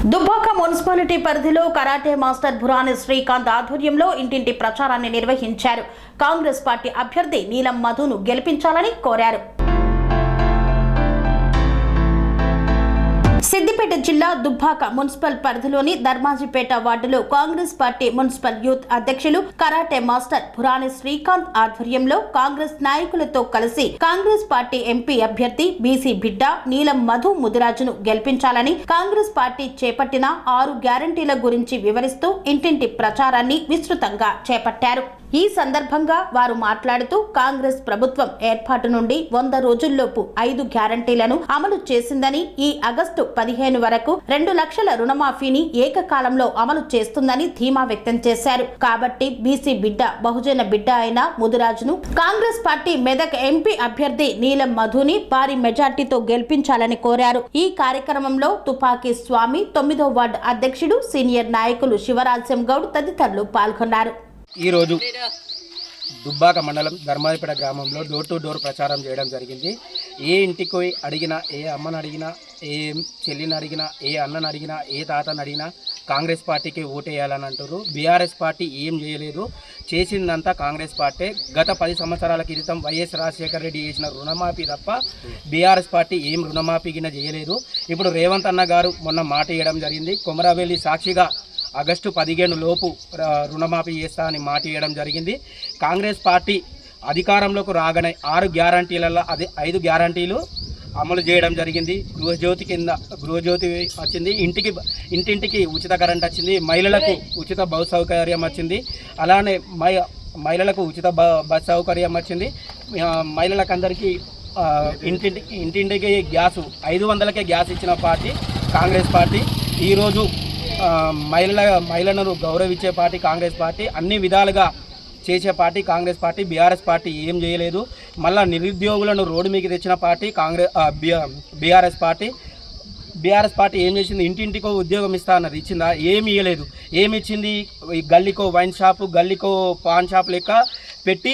Dubbaka municipality పరిధిలో karate master భురాని Srikanth ఆధ్వర్యంలో ఇంటింటి ప్రచారాన్ని నిర్వహించారు. కాంగ్రెస్ పార్టీ అభ్యర్థి నీలం మధును గెలిపించాలని కోరారు. సిద్దిపేట జిల్లా దుబ్బాక మున్సిపల్ పరిధిలోని ధర్మాజిపేట వార్డులో కాంగ్రెస్ పార్టీ మున్సిపల్ యూత్ అధ్యక్షులు కరాటే మాస్టర్ భురాని శ్రీకాంత్ ఆధ్వర్యంలో కాంగ్రెస్ నాయకులతో కలిసి కాంగ్రెస్ పార్టీ ఎంపీ అభ్యర్థి బీసీ బిడ్డ నీలం మధు ముదిరాజును గెలిపించాలని కాంగ్రెస్ పార్టీ చేపట్టిన 6 గ్యారంటీల గురించి వివరిస్తూ ఇంటింటి ప్రచారాన్ని విస్తృతంగా చేపట్టారు. ఈ సందర్భంగా వారు మాట్లాడుతూ కాంగ్రెస్ ప్రభుత్వం ఏర్పాటు నుండి 100 రోజుల్లోపు 5 గ్యారంటీలను అమలు చేసిందని, ఈ ఆగస్టు 15 వరకు 2 లక్షల రుణమాఫీని ఏకకాలంలో అమలు చేస్తుందని ధీమా వ్యక్తం చేశారు. కాబట్టి బీసీ బిడ్డ, బహుజన బిడ్డ అయిన ముదిరాజును కాంగ్రెస్ పార్టీ మెదక్ ఎంపీ అభ్యర్థి నీలం మధుని భారీ మెజార్టీతో గెలిపించాలని కోరారు. ఈ కార్యక్రమంలో తుపాకీ స్వామి, 9వ వార్డు అధ్యక్షుడు, సీనియర్ నాయకులు శివరాజ్యం గౌడ్ తదితరులు పాల్గొన్నారు. ఈరోజు దుబ్బాక మండలం ధర్మాజిపేట గ్రామంలో డోర్ టు డోర్ ప్రచారం చేయడం జరిగింది. ఏ ఇంటికి అడిగినా, ఏ అమ్మని అడిగినా, ఏ చెల్లిని అడిగినా, ఏ అన్నని అడిగినా, ఏ తాతని అడిగినా కాంగ్రెస్ పార్టీకి ఓటేయాలని అంటారు. బీఆర్ఎస్ పార్టీ ఏం చేయలేదు, చేసిందంతా కాంగ్రెస్ పార్టీ. గత 10 సంవత్సరాల క్రితం వైఎస్ రాజశేఖర రెడ్డి చేసిన రుణమాఫీ తప్ప బీఆర్ఎస్ పార్టీ ఏం రుణమాఫీ కింద చేయలేదు. ఇప్పుడు రేవంత్ అన్న గారు మొన్న మాట ఇవ్వడం జరిగింది. కొమరవెల్లి సాక్షిగా ఆగస్టు 15 లోపు రుణమాఫీ చేస్తా అని మాట ఇవ్వడం జరిగింది. కాంగ్రెస్ పార్టీ అధికారంలోకి రాగానే 6 గ్యారంటీలలో 5 గ్యారంటీలు అమలు చేయడం జరిగింది. గృహజ్యోతి కింద గృహజ్యోతి వచ్చింది, ఇంటింటికి ఉచిత కరెంట్ వచ్చింది, మహిళలకు ఉచిత బస్ సౌకర్యం వచ్చింది, అలానే మహిళలకు ఉచిత బస్ సౌకర్యం వచ్చింది. మహిళలకు అందరికీ ఇంటింటికి గ్యాసు 500కే గ్యాస్ ఇచ్చిన పార్టీ కాంగ్రెస్ పార్టీ. ఈరోజు మహిళలను గౌరవించే పార్టీ కాంగ్రెస్ పార్టీ, అన్ని విధాలుగా చేసే party Congress party. BRS party ఏం చేయలేదు. మళ్ళా నిరుద్యోగులను రోడ్డు మీకు తెచ్చిన party BRS party. BRS party ఏం చేసింది? ఇంటింటికో ఉద్యోగం ఇస్తా అన్నది, ఇచ్చిందా? ఏమి ఇవ్వలేదు. ఏమి ఇచ్చింది? గల్లీకో వైన్ షాపు, గల్లీకో పాన్ షాప్ లెక్క పెట్టి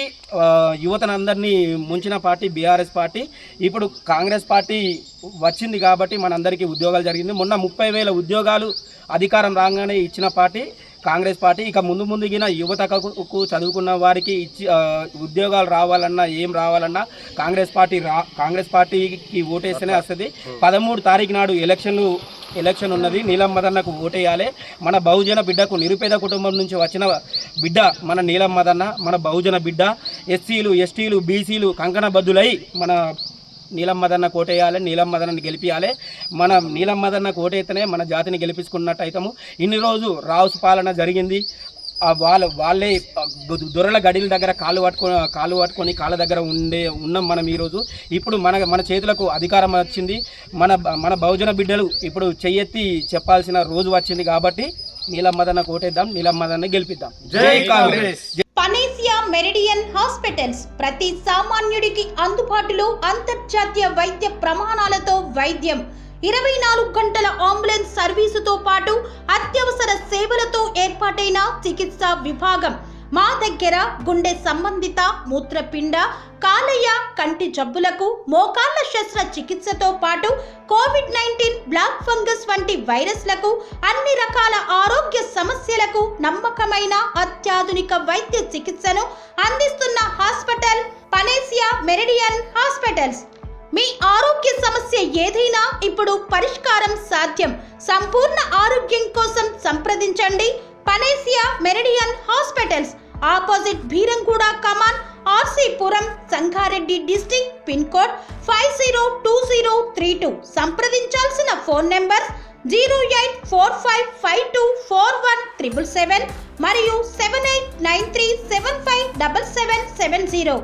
యువతనందరినీ ముంచిన పార్టీ బీఆర్ఎస్ పార్టీ. ఇప్పుడు కాంగ్రెస్ పార్టీ వచ్చింది కాబట్టి మనందరికీ ఉద్యోగాలు జరిగింది. మొన్న 30,000 ఉద్యోగాలు అధికారం రాగానే ఇచ్చిన పార్టీ కాంగ్రెస్ పార్టీ. ఇక ముందుగిన యువతకు చదువుకున్న వారికి ఉద్యోగాలు రావాలన్నా, ఏం రావాలన్నా కాంగ్రెస్ పార్టీకి ఓటేస్తేనే వస్తుంది. 13 తారీఖు నాడు ఎలక్షన్ ఉన్నది. నీలం మదన్నకు ఓటేయాలి. మన బహుజన బిడ్డకు, నిరుపేద కుటుంబం నుంచి వచ్చిన బిడ్డ మన నీలం మదన్న, మన బహుజన బిడ్డ. ఎస్సీలు, ఎస్టీలు, బీసీలు కంకణబద్దులై మన నీలం మదన్న కోటేయాలి, నీలం మదన్నని గెలిపించాలి. మన నీలం మదన్న కోటైతేనే మన జాతిని గెలిపించుకున్నట్టు అవుతాము. ఇన్ని రోజు రావుస్ పాలన జరిగింది. వాళ్ళే దొరల గడిల దగ్గర కాళ్ళు పట్టుకొని కాళ్ళ దగ్గర ఉన్నాం మనం ఈరోజు. ఇప్పుడు మన చేతులకు అధికారం వచ్చింది. మన బహుజన బిడ్డలు ఇప్పుడు చెయ్యెత్తి చెప్పాల్సిన రోజు వచ్చింది. కాబట్టి నీలం మదన్న కోటేద్దాం, నీలం మదన్న గెలిపిద్దాం. జై కాంగ్రెస్. పనేసియా మెరిడియన్ హాస్పిటల్స్ ప్రతి సామాన్యుడికి అందుబాటులో అంతర్జాతీయ వైద్య ప్రమాణాలతో వైద్యం, 24 గంటల అంబులెన్స్ సర్వీసుతో పాటు అత్యవసర సేవలతో ఏర్పాటైన చికిత్సా విభాగం. మా దగ్గర గుండె సంబంధిత, మూత్రపిండ, కాలేయ, కంటి జబ్బులకు, మోకాళ్ల శస్త్ర చికిత్సతో పాటు కోవిడ్-19, బ్లాక్ ఫంగస్ వంటి వైరస్లకు, అన్ని రకాల ఆరోగ్య సమస్యలకు నమ్మకమైన అత్యాధునిక వైద్య చికిత్సను అందిస్తున్న హాస్పిటల్ పనేసియా మెరిడియన్ హాస్పిటల్స్. మీ ఆరోగ్య సమస్య ఏదైనా ఇప్పుడు పరిష్కారం సాధ్యం. సంపూర్ణ ఆరోగ్యం కోసం సంప్రదించండి Panacea Meridian hospitals, opposite Bheeramguda కమాన్, RC Puram, Sangareddy district, pin code 502032. సంప్రదించాల్సిన ఫోన్ నెంబర్ 0845524177 మరియు 7893757770.